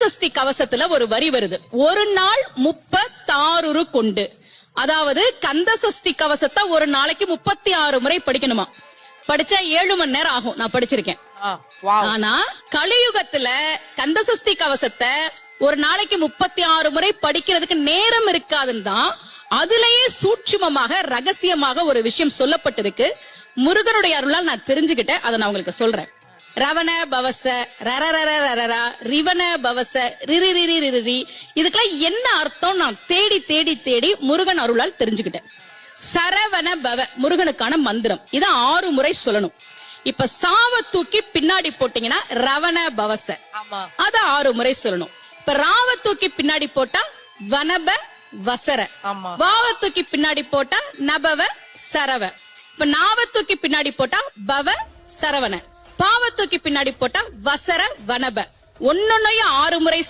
சஷ்டி கவசத்துல ஒரு வரி வருது, ஒரு நாள் 36 கொண்டு. அதாவது கந்த சஷ்டி கவசத்தை ஒரு நாளைக்கு 36 முறை படிக்கணுமா. படிச்சா 7 மணி நேரம் ஆகும். நான் படிச்சிருக்கேன். ஆனா கலியுகத்துல கந்த சஷ்டி கவசத்தை ஒரு நாளைக்கு 36 முறை படிக்கிறதுக்கு நேரம் இருக்காதுன்னு தான் அதுலயே சூட்சுமமாக ரகசியமாக ஒரு விஷயம் சொல்லப்பட்டிருக்கு. முருகனுடைய அருளால் நான் தெரிஞ்சுக்கிட்டேன். அதை நான் உங்களுக்கு சொல்றேன். ரவண பவச ரரரரரரரா ரிவன பவச ரிரிரிரிரிரி, இதுக்கெல்லாம் என்ன அர்த்தம் நான் தேடி தேடி தேடி முருகன் அருளால் தெரிஞ்சுக்கிட்டேன். சரவண பவ முருகனுக்கான மந்திரம். இத 6 முறை சொல்லணும். இப்ப சாவ தூக்கி பின்னாடி போட்டீங்கன்னா ரவண பவச, அத 6 முறை சொல்லணும். இப்ப ராவ தூக்கி பின்னாடி போட்டா வனப வசர, வாவ தூக்கி பின்னாடி போட்டா நபவ சரவ, இப்ப நாவ தூக்கி பின்னாடி போட்டா பவ சரவண, பாவ தூக்கி பின்னாடி போட்டா வசர வனப. ஒன்னொன்னையும் 6 முறை